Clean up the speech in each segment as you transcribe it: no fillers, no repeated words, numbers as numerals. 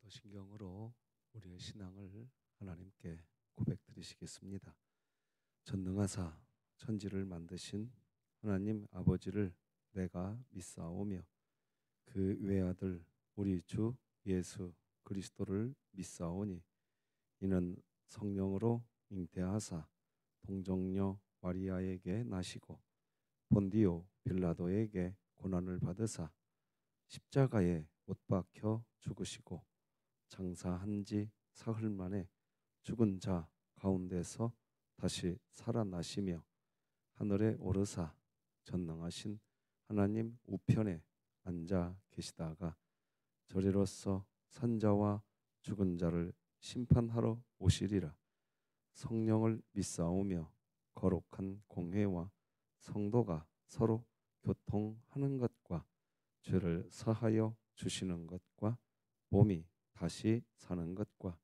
서신경으로 우리의 신앙을 하나님께 고백드리시겠습니다. 전능하사 천지를 만드신 하나님 아버지를 내가 믿사오며 그 외아들 우리 주 예수 그리스도를 믿사오니 이는 성령으로 잉태하사 동정녀 마리아에게 나시고 본디오 빌라도에게 고난을 받으사 십자가에 못 박혀 죽으시고 장사한 지 사흘 만에 죽은 자 가운데서 다시 살아나시며 하늘에 오르사 전능하신 하나님 우편에 앉아 계시다가 저리로서 산자와 죽은 자를 심판하러 오시리라. 성령을 믿사오며 거룩한 공회와 성도가 서로 교통하는 것과 죄를 사하여 주시는 것과 몸이 다시 사는 것과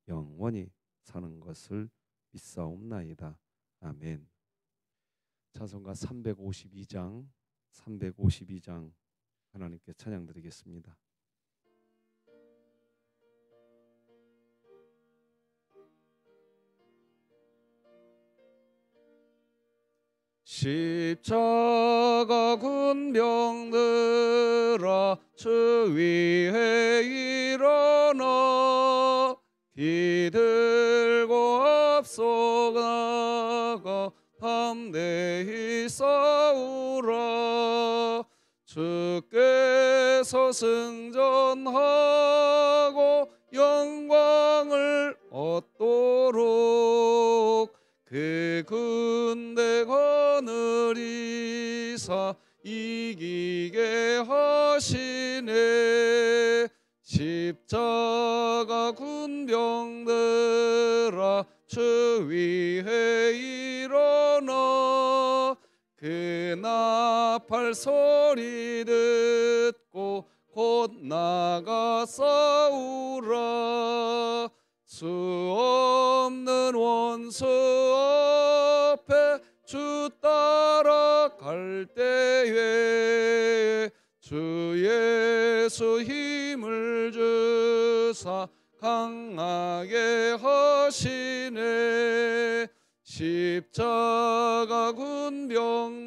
영원히 사는 것을 믿사옵나이다. 아멘. 찬송가 352장 하나님께 찬양드리겠습니다. 십자가 군병들아 주 위에 일어나 기들고 앞서가가 담대히 싸우라. 주께서 승전하고 영광을 얻도록 그 군대 거느리사 이기게 하시네. 십자가 군병들아 주 위에 일어나 그 나팔 소리 듣고 곧 나가 싸우라. 수 없는 원수 앞에 주 따라갈 때에 주 예수 힘을 주사 강하게 하시네. 십자가 군병들아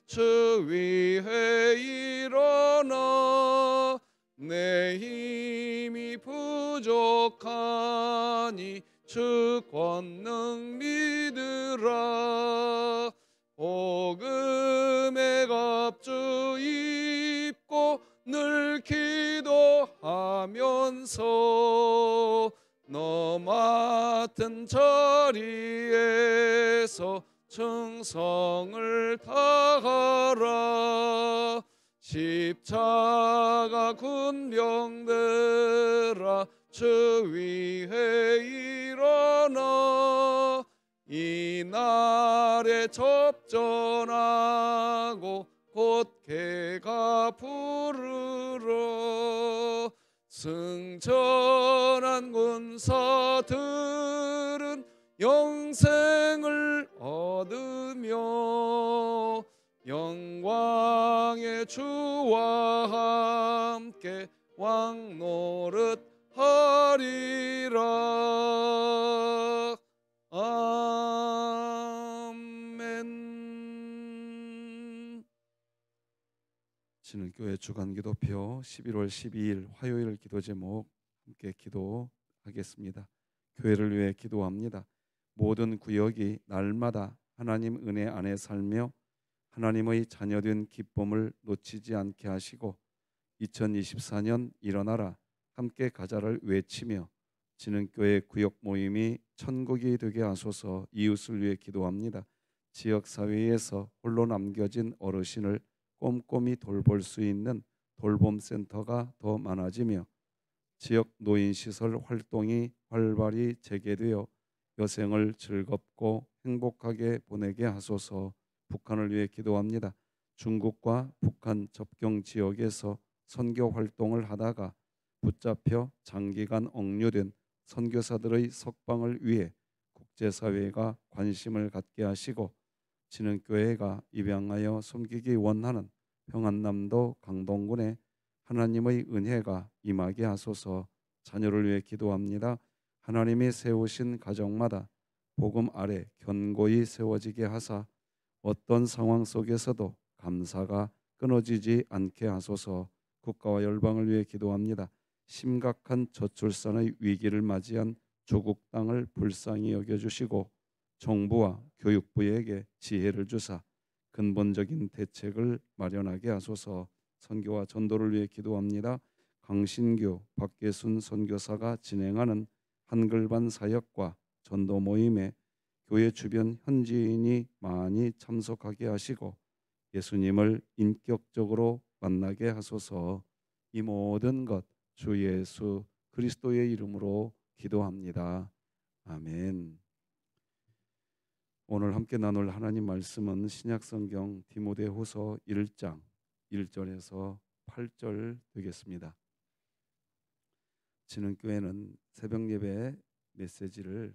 주 위에 일어나 내 힘이 부족하니 주 권능 믿으라. 복음의 갑주 입고 늘 기도하면서 너 맡은 자리에서 충성을 다하라. 십자가 군병들아 주 위에 일어나 이날에 접전하고 곧 개가 부르러. 승천한 군사들은 영생을 얻으며 영광의 주와 함께 왕노릇 하리라. 아멘. 진흥교회 주간기도표 11월 12일 화요일 기도 제목 함께 기도하겠습니다. 교회를 위해 기도합니다. 모든 구역이 날마다 하나님 은혜 안에 살며 하나님의 자녀된 기쁨을 놓치지 않게 하시고 2024년 일어나라 함께 가자를 외치며 진흥교회 구역 모임이 천국이 되게 하소서. 이웃을 위해 기도합니다. 지역사회에서 홀로 남겨진 어르신을 꼼꼼히 돌볼 수 있는 돌봄센터가 더 많아지며 지역 노인시설 활동이 활발히 재개되어 여생을 즐겁고 행복하게 보내게 하소서. 북한을 위해 기도합니다. 중국과 북한 접경 지역에서 선교 활동을 하다가 붙잡혀 장기간 억류된 선교사들의 석방을 위해 국제사회가 관심을 갖게 하시고 진흥교회가 입양하여 섬기기 원하는 평안남도 강동군에 하나님의 은혜가 임하게 하소서. 자녀를 위해 기도합니다. 하나님이 세우신 가정마다 복음 아래 견고히 세워지게 하사 어떤 상황 속에서도 감사가 끊어지지 않게 하소서. 국가와 열방을 위해 기도합니다. 심각한 저출산의 위기를 맞이한 조국 땅을 불쌍히 여겨주시고 정부와 교육부에게 지혜를 주사 근본적인 대책을 마련하게 하소서. 선교와 전도를 위해 기도합니다. 강신규, 박계순 선교사가 진행하는 한글반 사역과 전도 모임에 교회 주변 현지인이 많이 참석하게 하시고 예수님을 인격적으로 만나게 하소서. 이 모든 것 주 예수 그리스도의 이름으로 기도합니다. 아멘. 오늘 함께 나눌 하나님 말씀은 신약성경 디모데후서 1장 1절에서 8절 되겠습니다. 진흥교회는 새벽 예배 메시지를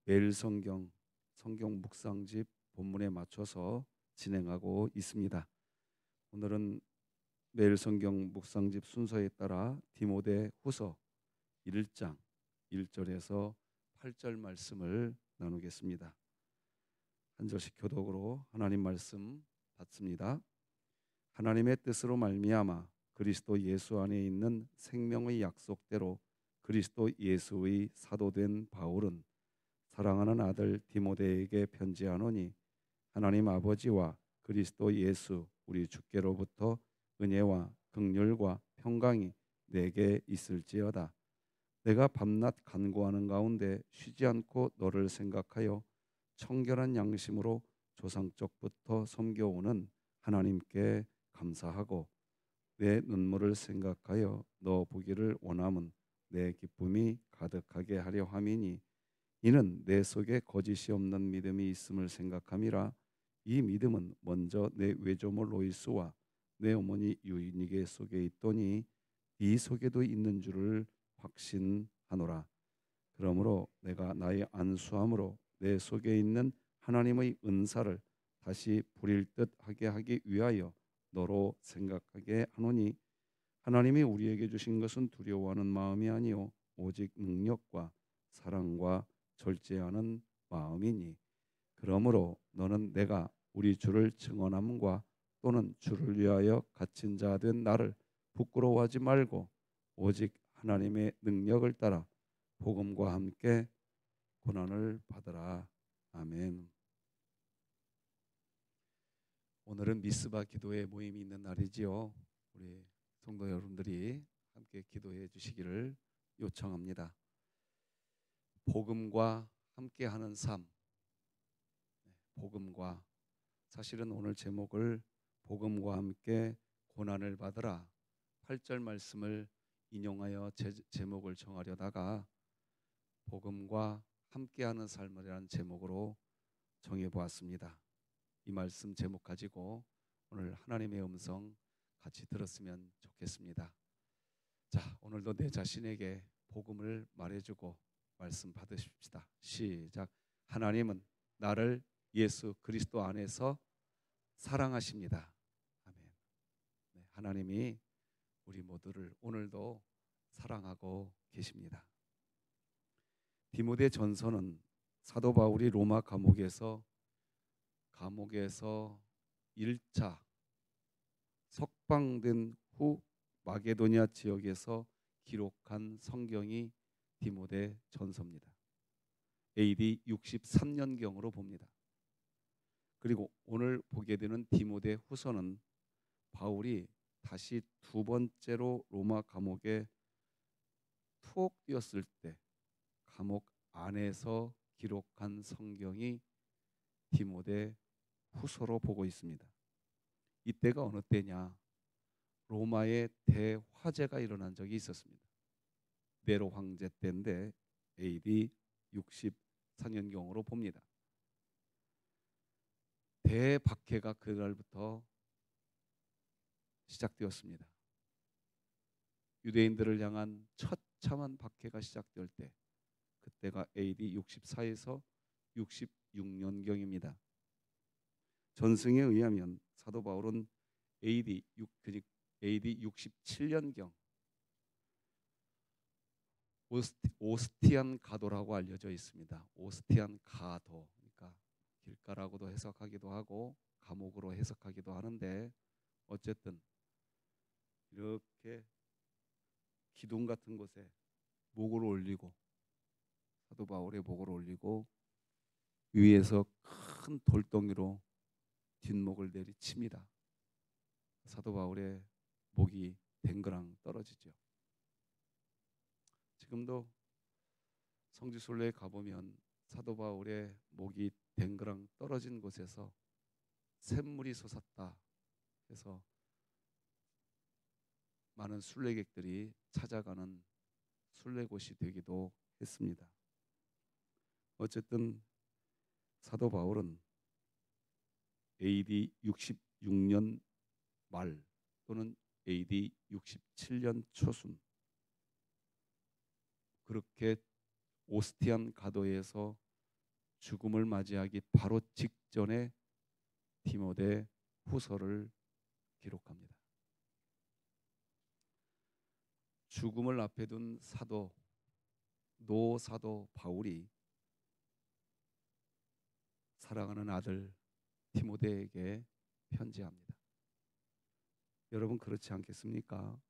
매일 성경 묵상집 본문에 맞춰서 진행하고 있습니다. 오늘은 매일 성경 묵상집 순서에 따라 디모데후서 1장 1절에서 8절 말씀을 나누겠습니다. 한 절씩 교독으로 하나님 말씀 받습니다. 하나님의 뜻으로 말미암아 그리스도 예수 안에 있는 생명의 약속대로 그리스도 예수의 사도된 바울은 사랑하는 아들 디모데에게 편지하노니 하나님 아버지와 그리스도 예수 우리 주께로부터 은혜와 긍휼과 평강이 내게 있을지어다. 내가 밤낮 간구하는 가운데 쉬지 않고 너를 생각하여 청결한 양심으로 조상적부터 섬겨오는 하나님께 감사하고 내 눈물을 생각하여 너 보기를 원함은 내 기쁨이 가득하게 하려 함이니 이는 내 속에 거짓이 없는 믿음이 있음을 생각함이라. 이 믿음은 먼저 내 외조모 로이스와 내 어머니 유인니게 속에 있더니 이 속에도 있는 줄을 확신하노라. 그러므로 내가 나의 안수함으로 내 속에 있는 하나님의 은사를 다시 부릴 듯 하게 하기 위하여 너로 생각하게 하노니 하나님이 우리에게 주신 것은 두려워하는 마음이 아니요 오직 능력과 사랑과 절제하는 마음이니 그러므로 너는 내가 우리 주를 증언함과 또는 주를 위하여 갇힌 자 된 나를 부끄러워하지 말고 오직 하나님의 능력을 따라 복음과 함께 고난을 받으라. 아멘. 오늘은 미스바 기도회 모임이 있는 날이지요. 우리 성도 여러분들이 함께 기도해 주시기를 요청합니다. 복음과 함께하는 삶. 복음과 사실은 오늘 제목을 복음과 함께 고난을 받으라 8절 말씀을 인용하여 제목을 정하려다가 복음과 함께하는 삶이라는 제목으로 정해보았습니다. 이 말씀 제목 가지고 오늘 하나님의 음성 같이 들었으면 좋겠습니다. 자, 오늘도 내 자신에게 복음을 말해주고 말씀 받으십시다. 시작. 하나님은 나를 예수 그리스도 안에서 사랑하십니다. 아멘. 네, 하나님이 우리 모두를 오늘도 사랑하고 계십니다. 디모데 전서는 사도 바울이 로마 감옥에서 1차 석방된 후 마게도니아 지역에서 기록한 성경이 디모데 전서입니다. AD 63년경으로 봅니다. 그리고 오늘 보게 되는 디모데 후서는 바울이 다시 두 번째로 로마 감옥에 투옥되었을 때 감옥 안에서 기록한 성경이 디모데 후서로 보고 있습니다. 이때가 어느 때냐? 로마의 대화재가 일어난 적이 있었습니다. 네로 황제 때인데 AD 64년경으로 봅니다. 대박해가 그날부터 시작되었습니다. 유대인들을 향한 처참한 박해가 시작될 때 그때가 AD 64에서 66년경입니다. 전승에 의하면 사도 바울은 AD 67년경 오스티안 가도라고 알려져 있습니다. 오스티안 가도, 그러니까 길가라고도 해석하기도 하고 감옥으로 해석하기도 하는데, 어쨌든 이렇게 기둥 같은 곳에 목을 올리고, 사도 바울의 목을 올리고 위에서 큰 돌덩이로 뒷목을 내리칩니다. 사도 바울의 목이 댕그랑 떨어지죠. 지금도 성지순례에 가보면 사도 바울의 목이 댕그랑 떨어진 곳에서 샘물이 솟았다 해서 많은 순례객들이 찾아가는 순례곳이 되기도 했습니다. 어쨌든 사도 바울은 AD 66년 말 또는 AD 67년 초순, 그렇게 오스티안 가도에서 죽음을 맞이하기 바로 직전에 디모데 후서를 기록합니다. 죽음을 앞에 둔 사도, 노사도 바울이 사랑하는 아들 디모데에게 편지합니다. 여러분 그렇지 않겠습니까?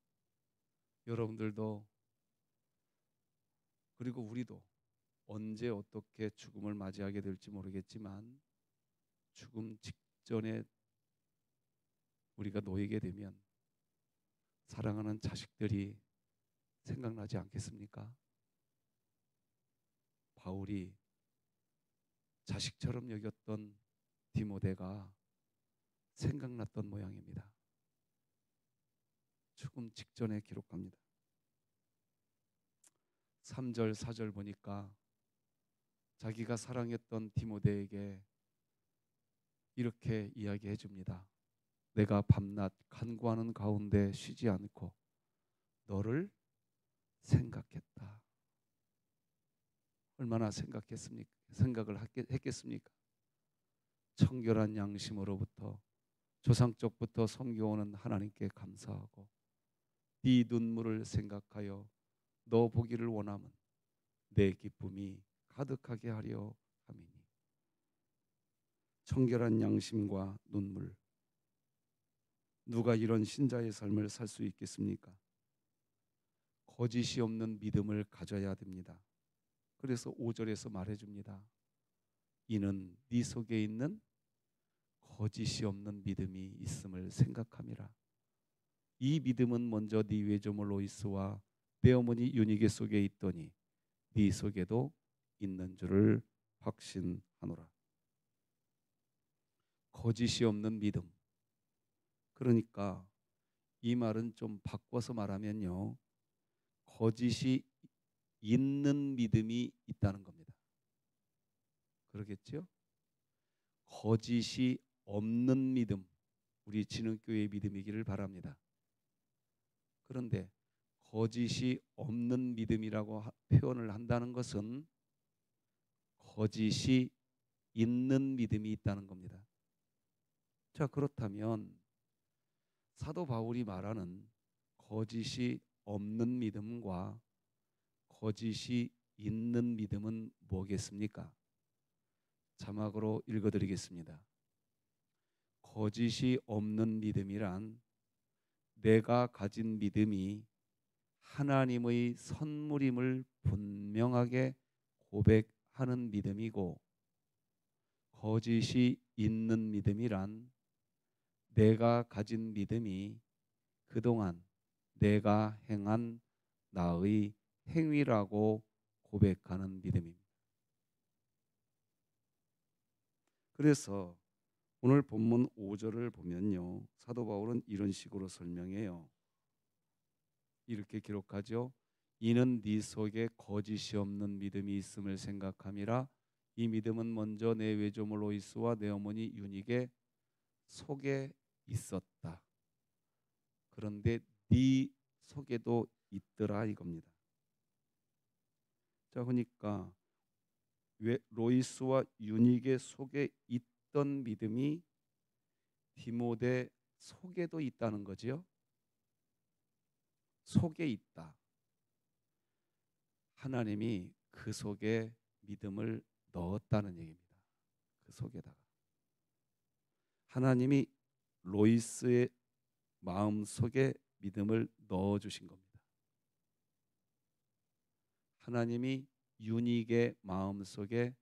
여러분들도 그리고 우리도 언제 어떻게 죽음을 맞이하게 될지 모르겠지만 죽음 직전에 우리가 놓이게 되면 사랑하는 자식들이 생각나지 않겠습니까? 바울이 자식처럼 여겼던 디모데가 생각났던 모양입니다. 죽음 직전에 기록합니다. 3절 4절 보니까 자기가 사랑했던 디모데에게 이렇게 이야기해 줍니다. 내가 밤낮 간구하는 가운데 쉬지 않고 너를 생각했다. 얼마나 생각을 했겠습니까? 청결한 양심으로부터 조상적부터 섬겨오는 하나님께 감사하고 네 눈물을 생각하여 너 보기를 원하면 내 기쁨이 가득하게 하려 함이니. 청결한 양심과 눈물, 누가 이런 신자의 삶을 살 수 있겠습니까? 거짓이 없는 믿음을 가져야 됩니다. 그래서 5절에서 말해줍니다. 이는 네 속에 있는 거짓이 없는 믿음이 있음을 생각함이라. 이 믿음은 먼저 네 외조모 로이스와 내 어머니 유니게 속에 있더니 네 속에도 있는 줄을 확신하노라. 거짓이 없는 믿음. 그러니까 이 말은 좀 바꿔서 말하면요, 거짓이 있는 믿음이 있다는 겁니다. 그러겠죠? 거짓이 없는 믿음, 우리 진흥교회의 믿음이기를 바랍니다. 그런데 거짓이 없는 믿음이라고 표현을 한다는 것은 거짓이 있는 믿음이 있다는 겁니다. 자, 그렇다면 사도 바울이 말하는 거짓이 없는 믿음과 거짓이 있는 믿음은 뭐겠습니까? 자막으로 읽어드리겠습니다. 거짓이 없는 믿음이란 내가 가진 믿음이 하나님의 선물임을 분명하게 고백하는 믿음이고, 거짓이 있는 믿음이란 내가 가진 믿음이 그동안 내가 행한 나의 행위라고 고백하는 믿음입니다. 그래서 오늘 본문 5절을 보면요, 사도 바울은 이런 식으로 설명해요. 이렇게 기록하죠. 이는 네 속에 거짓이 없는 믿음이 있음을 생각함이라. 이 믿음은 먼저 내 외조모 로이스와 내 어머니 유닉의 속에 있었다. 그런데 네 속에도 있더라 이겁니다. 자, 그러니까 로이스와 유닉의 속에 있던 믿음이 디모데 속에도 있다는 거지요. 속에 있다. 하나님이 그 속에 믿음을 넣었다는 얘기입니다. 그 속에다가 하나님이 로이스의 마음 속에 믿음을 넣어주신 겁니다. 하나님이 유닉의 마음 속에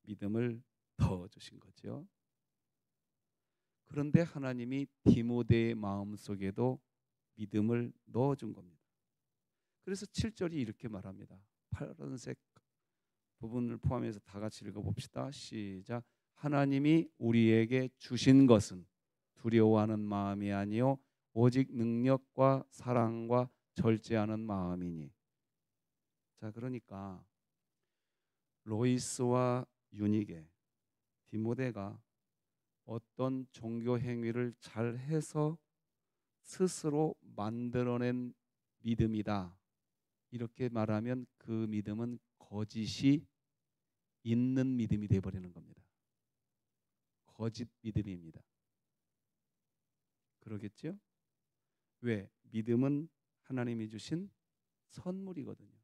믿음을 넣어주신 거죠. 그런데 하나님이 디모데의 마음 속에도 믿음을 넣어준 겁니다. 그래서 7절이 이렇게 말합니다. 파란색 부분을 포함해서 다 같이 읽어봅시다. 시작. 하나님이 우리에게 주신 것은 두려워하는 마음이 아니요 오직 능력과 사랑과 절제하는 마음이니. 자, 그러니까 로이스와 유니게, 디모데가 어떤 종교 행위를 잘 해서 스스로 만들어낸 믿음이다, 이렇게 말하면 그 믿음은 거짓이 있는 믿음이 되어버리는 겁니다. 거짓 믿음입니다. 그러겠죠? 왜? 믿음은 하나님이 주신 선물이거든요.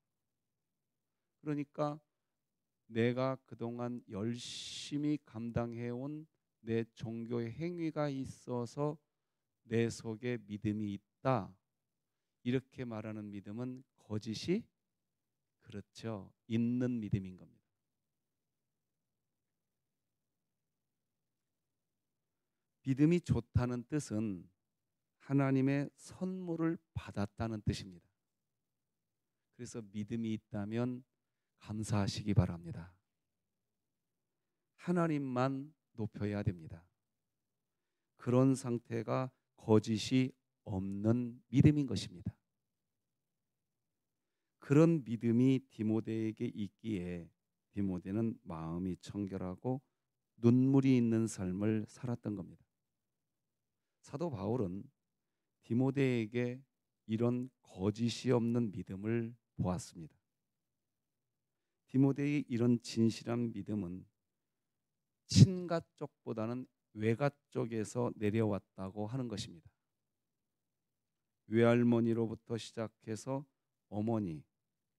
그러니까 내가 그동안 열심히 감당해온 내 종교의 행위가 있어서 내 속에 믿음이 있다, 이렇게 말하는 믿음은 거짓이, 그렇죠, 있는 믿음인 겁니다. 믿음이 좋다는 뜻은 하나님의 선물을 받았다는 뜻입니다. 그래서 믿음이 있다면 감사하시기 바랍니다. 하나님만 높여야 됩니다. 그런 상태가 거짓이 없는 믿음인 것입니다. 그런 믿음이 디모데에게 있기에 디모데는 마음이 청결하고 눈물이 있는 삶을 살았던 겁니다. 사도 바울은 디모데에게 이런 거짓이 없는 믿음을 보았습니다. 디모데의 이런 진실한 믿음은 친가 쪽보다는 외가 쪽에서 내려왔다고 하는 것입니다. 외할머니로부터 시작해서 어머니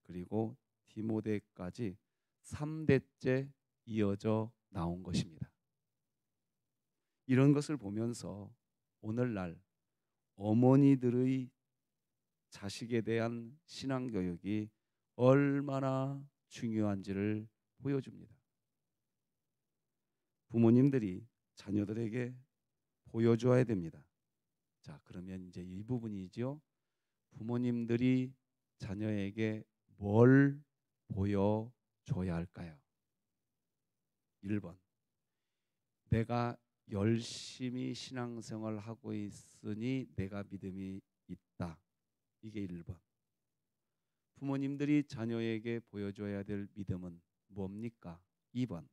그리고 디모데까지 3대째 이어져 나온 것입니다. 이런 것을 보면서 오늘날 어머니들의 자식에 대한 신앙교육이 얼마나 중요한지를 보여줍니다. 부모님들이 자녀들에게 보여줘야 됩니다. 자, 그러면 이제 이 부분이죠. 부모님들이 자녀에게 뭘 보여줘야 할까요? 1번, 내가 열심히 신앙생활을 하고 있으니 내가 믿음이 있다. 이게 1번. 부모님들이 자녀에게 보여줘야 될 믿음은 뭡니까? 2번,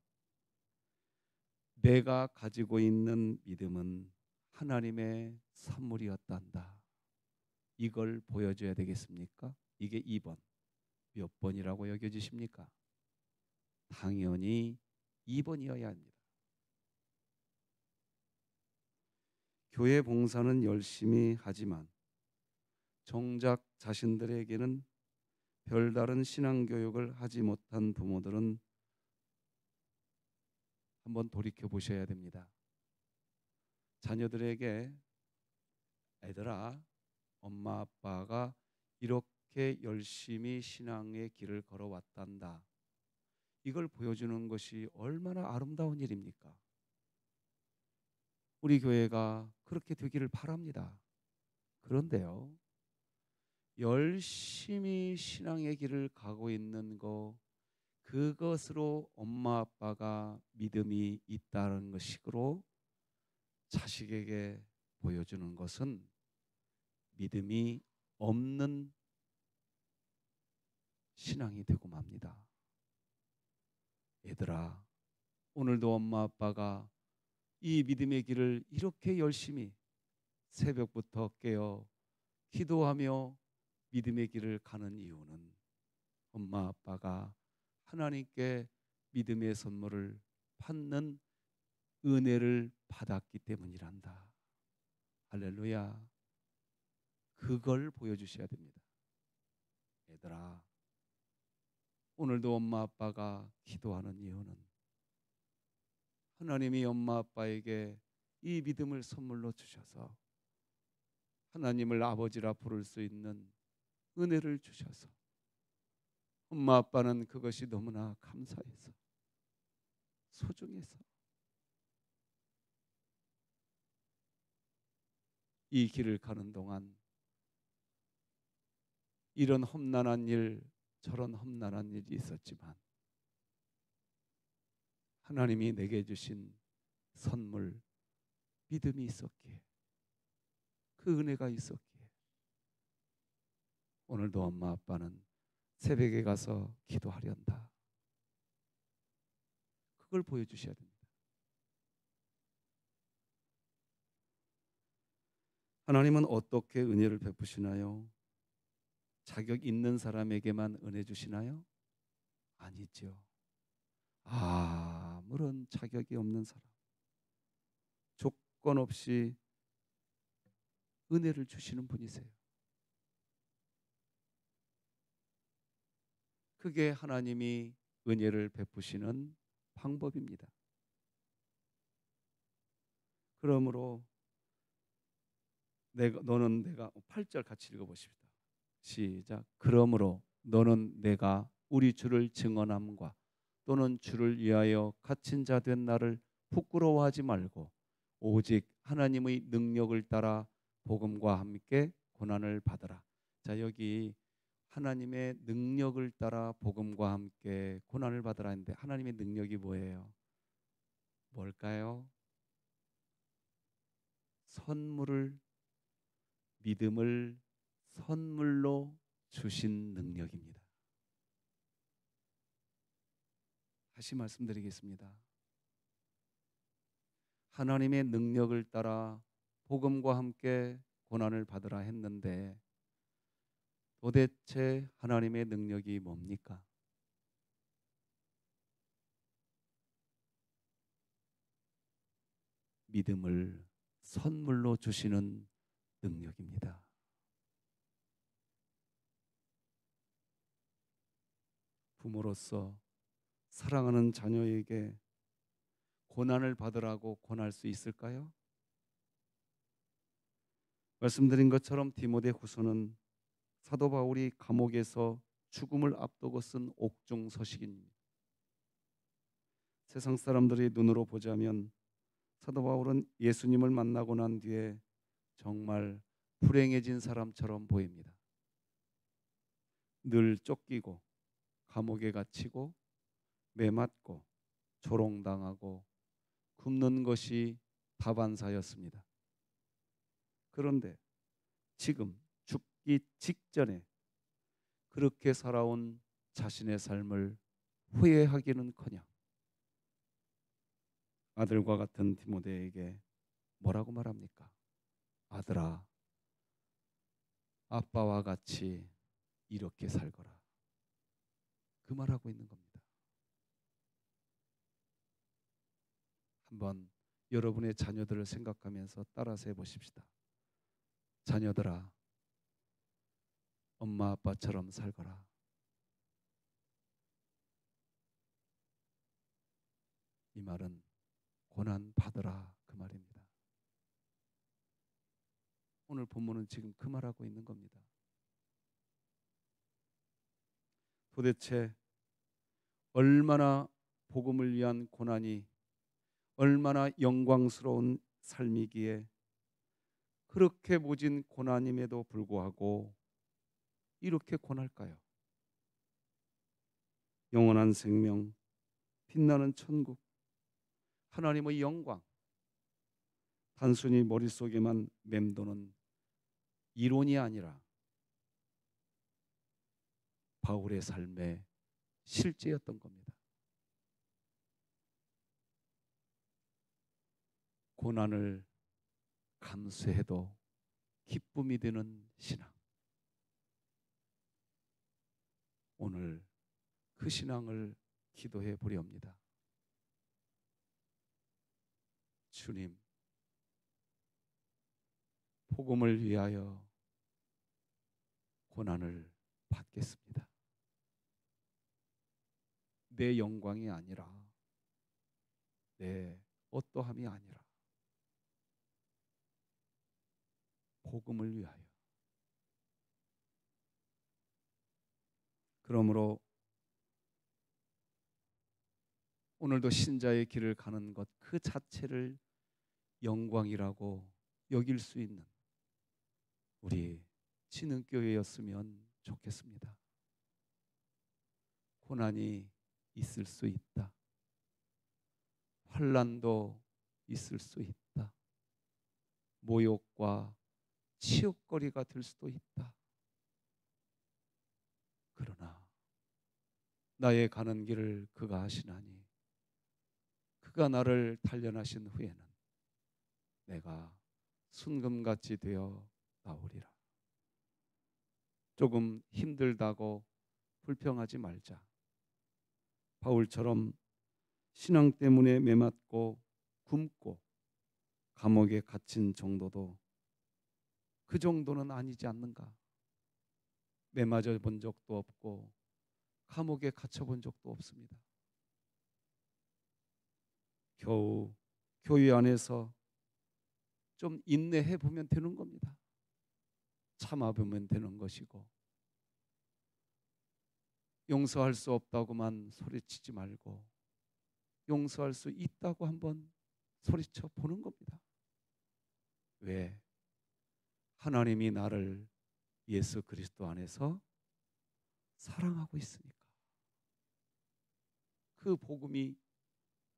내가 가지고 있는 믿음은 하나님의 선물이었단다. 이걸 보여줘야 되겠습니까? 이게 2번. 몇 번이라고 여겨지십니까? 당연히 2번이어야 합니다. 교회 봉사는 열심히 하지만 정작 자신들에게는 별다른 신앙교육을 하지 못한 부모들은 한번 돌이켜 보셔야 됩니다. 자녀들에게 애들아, 엄마 아빠가 이렇게 열심히 신앙의 길을 걸어왔단다, 이걸 보여주는 것이 얼마나 아름다운 일입니까? 우리 교회가 그렇게 되기를 바랍니다. 그런데요, 열심히 신앙의 길을 가고 있는 거, 그것으로 엄마 아빠가 믿음이 있다는 것식으로 자식에게 보여주는 것은 믿음이 없는 신앙이 되고 맙니다. 얘들아, 오늘도 엄마 아빠가 이 믿음의 길을 이렇게 열심히 새벽부터 깨어 기도하며 믿음의 길을 가는 이유는 엄마 아빠가 하나님께 믿음의 선물을 받는 은혜를 받았기 때문이란다. 할렐루야. 그걸 보여주셔야 됩니다. 얘들아, 오늘도 엄마 아빠가 기도하는 이유는 하나님이 엄마 아빠에게 이 믿음을 선물로 주셔서 하나님을 아버지라 부를 수 있는 은혜를 주셔서 엄마 아빠는 그것이 너무나 감사해서 소중해서 이 길을 가는 동안 이런 험난한 일 저런 험난한 일이 있었지만 하나님이 내게 주신 선물 믿음이 있었기에 그 은혜가 있었기에 오늘도 엄마 아빠는 새벽에 가서 기도하련다. 그걸 보여주셔야 됩니다. 하나님은 어떻게 은혜를 베푸시나요? 자격 있는 사람에게만 은혜 주시나요? 아니죠. 아무런 자격이 없는 사람, 조건 없이 은혜를 주시는 분이세요. 그게 하나님이 은혜를 베푸시는 방법입니다. 그러므로 너는 내가 8절 같이 읽어보십시다. 시작. 그러므로 너는 내가 우리 주를 증언함과 또는 주를 위하여 갇힌 자 된 나를 부끄러워하지 말고 오직 하나님의 능력을 따라 복음과 함께 고난을 받으라. 자, 여기 하나님의 능력을 따라 복음과 함께 고난을 받으라 했는데 하나님의 능력이 뭐예요? 뭘까요? 선물을 믿음을 선물로 주신 능력입니다. 다시 말씀드리겠습니다. 하나님의 능력을 따라 복음과 함께 고난을 받으라 했는데 도대체 하나님의 능력이 뭡니까? 믿음을 선물로 주시는 능력입니다. 부모로서 사랑하는 자녀에게 고난을 받으라고 권할 수 있을까요? 말씀드린 것처럼 디모데후서는 사도 바울이 감옥에서 죽음을 앞두고 쓴 옥중 서식입니다. 세상 사람들의 눈으로 보자면 사도 바울은 예수님을 만나고 난 뒤에 정말 불행해진 사람처럼 보입니다. 늘 쫓기고 감옥에 갇히고 매맞고 조롱당하고 굶는 것이 다반사였습니다. 그런데 지금 죽기 직전에 그렇게 살아온 자신의 삶을 후회하기는커녕 아들과 같은 디모데에게 뭐라고 말합니까? 아들아, 아빠와 같이 이렇게 살거라. 그 말하고 있는 겁니다. 한번 여러분의 자녀들을 생각하면서 따라서 해보십시다. 자녀들아, 엄마 아빠처럼 살거라. 이 말은 고난 받으라 그 말입니다. 오늘 본문은 지금 그 말하고 있는 겁니다. 도대체 얼마나 복음을 위한 고난이 얼마나 영광스러운 삶이기에 그렇게 모진 고난임에도 불구하고 이렇게 고날까요? 영원한 생명, 빛나는 천국, 하나님의 영광, 단순히 머릿속에만 맴도는 이론이 아니라 바울의 삶의 실제였던 겁니다. 고난을 감수해도 기쁨이 되는 신앙. 오늘 그 신앙을 기도해 보렵니다. 주님, 복음을 위하여 고난을 받겠습니다. 내 영광이 아니라, 내 어떠함이 아니라 복음을 위하여. 그러므로 오늘도 신자의 길을 가는 것 그 자체를 영광이라고 여길 수 있는 우리 진흥교회였으면 좋겠습니다. 고난이 있을 수 있다. 환난도 있을 수 있다. 모욕과 치욕거리가 될 수도 있다. 그러나 나의 가는 길을 그가 하시나니 그가 나를 단련하신 후에는 내가 순금같이 되어 나오리라. 조금 힘들다고 불평하지 말자. 바울처럼 신앙 때문에 매맞고 굶고 감옥에 갇힌 정도도 그 정도는 아니지 않는가? 매맞아 본 적도 없고 감옥에 갇혀 본 적도 없습니다. 겨우 교회 안에서 좀 인내해 보면 되는 겁니다. 참아보면 되는 것이고, 용서할 수 없다고만 소리치지 말고 용서할 수 있다고 한번 소리쳐 보는 겁니다. 왜? 하나님이 나를 예수 그리스도 안에서 사랑하고 있으니까. 그 복음이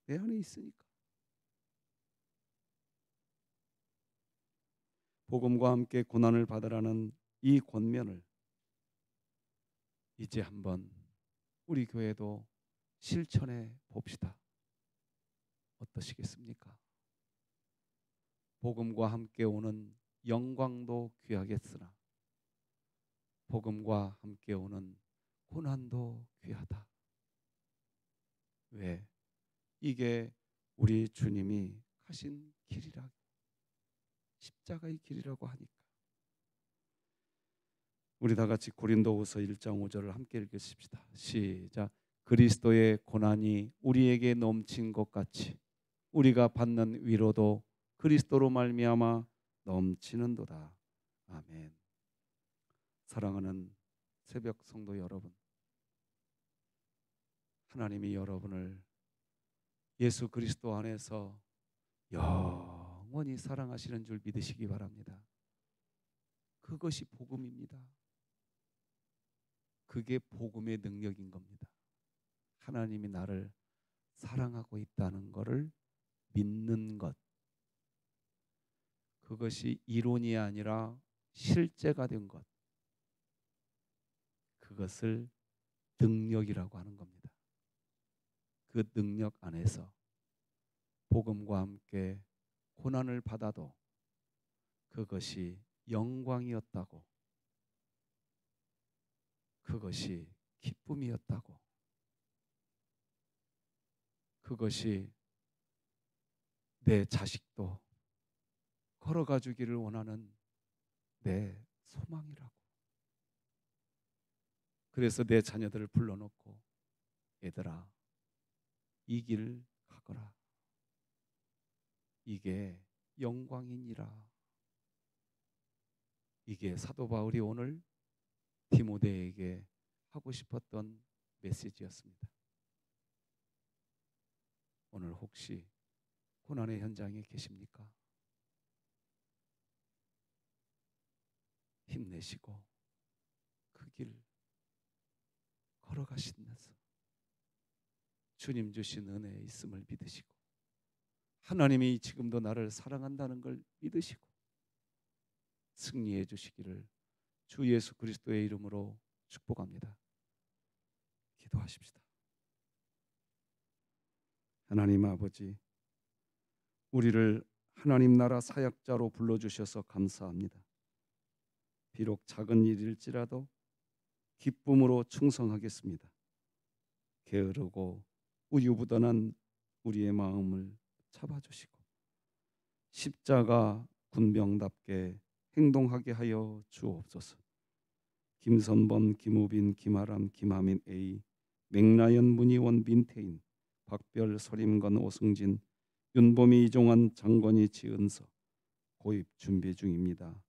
내 안에 있으니까. 복음과 함께 고난을 받으라는 이 권면을 이제 한번 우리 교회도 실천해 봅시다. 어떠시겠습니까? 복음과 함께 오는 영광도 귀하겠으나 복음과 함께 오는 고난도 귀하다. 왜? 이게 우리 주님이 가신 길이라고, 십자가의 길이라고 하니까. 우리 다 같이 고린도후서 1장 5절을 함께 읽으십시다. 시작. 그리스도의 고난이 우리에게 넘친 것 같이 우리가 받는 위로도 그리스도로 말미암아 넘치는도다. 아멘. 사랑하는 새벽 성도 여러분, 하나님이 여러분을 예수 그리스도 안에서 영원히 사랑하시는 줄 믿으시기 바랍니다. 그것이 복음입니다. 그게 복음의 능력인 겁니다. 하나님이 나를 사랑하고 있다는 것을 믿는 것, 그것이 이론이 아니라 실제가 된 것, 그것을 능력이라고 하는 겁니다. 그 능력 안에서 복음과 함께 고난을 받아도 그것이 영광이었다고, 그것이 기쁨이었다고, 그것이 내 자식도 걸어가 주기를 원하는 내 소망이라고. 그래서 내 자녀들을 불러놓고 얘들아 이 길 가거라. 이게 영광이니라. 이게 사도 바울이 오늘 디모데에게 하고 싶었던 메시지였습니다. 오늘 혹시 고난의 현장에 계십니까? 힘내시고 그 길 걸어가시면서 주님 주신 은혜에 있음을 믿으시고 하나님이 지금도 나를 사랑한다는 걸 믿으시고 승리해 주시기를 주 예수 그리스도의 이름으로 축복합니다. 기도하십시다. 하나님 아버지, 우리를 하나님 나라 사역자로 불러주셔서 감사합니다. 비록 작은 일일지라도 기쁨으로 충성하겠습니다. 게으르고 우유부단한 우리의 마음을 잡아주시고 십자가 군병답게 행동하게 하여 주옵소서. 김선범, 김우빈, 김아람, 김하민 A 맥라연 문희원 민태인 박별 서림건 오승진 윤범이 이종환 장건희 지은서 고입 준비 중입니다.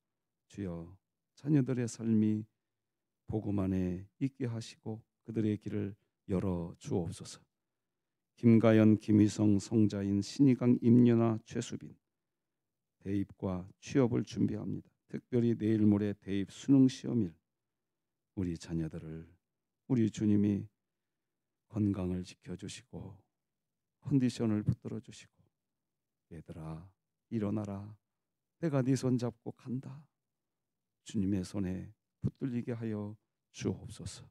주여 자녀들의 삶이 복음 안에 있게 하시고 그들의 길을 열어 주옵소서. 김가연, 김희성, 성자인, 신희강, 임연아, 최수빈 대입과 취업을 준비합니다. 특별히 내일 모레 대입 수능 시험일 우리 자녀들을 우리 주님이 건강을 지켜주시고 컨디션을 붙들어 주시고 얘들아 일어나라 내가 네 손 잡고 간다 주님의 손에 붙들리게 하여 주옵소서.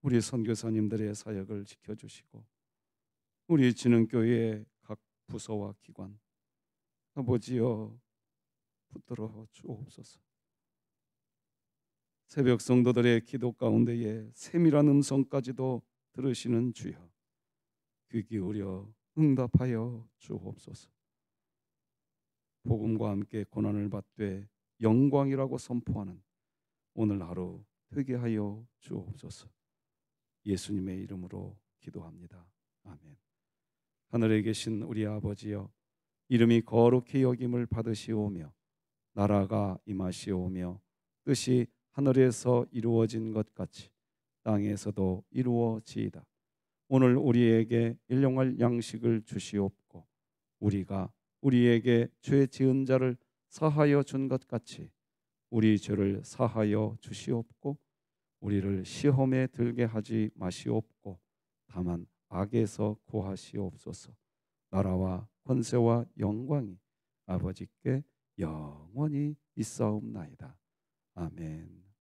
우리 선교사님들의 사역을 지켜주시고 우리 진흥교회의 각 부서와 기관 아버지여 붙들어 주옵소서. 새벽 성도들의 기도 가운데에 세밀한 음성까지도 들으시는 주여 귀 기울여 응답하여 주옵소서. 복음과 함께 고난을 받되 영광이라고 선포하는 오늘 하루 되게 하여 주옵소서. 예수님의 이름으로 기도합니다. 아멘. 하늘에 계신 우리 아버지여 이름이 거룩히 여김을 받으시오며 나라가 임하시오며 뜻이 하늘에서 이루어진 것 같이 땅에서도 이루어지이다. 오늘 우리에게 일용할 양식을 주시옵고 우리가 우리에게 죄 지은 자를 사하여 준 것 같이 우리 죄를 사하여 주시옵고 우리를 시험에 들게 하지 마시옵고 다만 악에서 구하시옵소서. 나라와 권세와 영광이 아버지께 영원히 있사옵나이다. 아멘.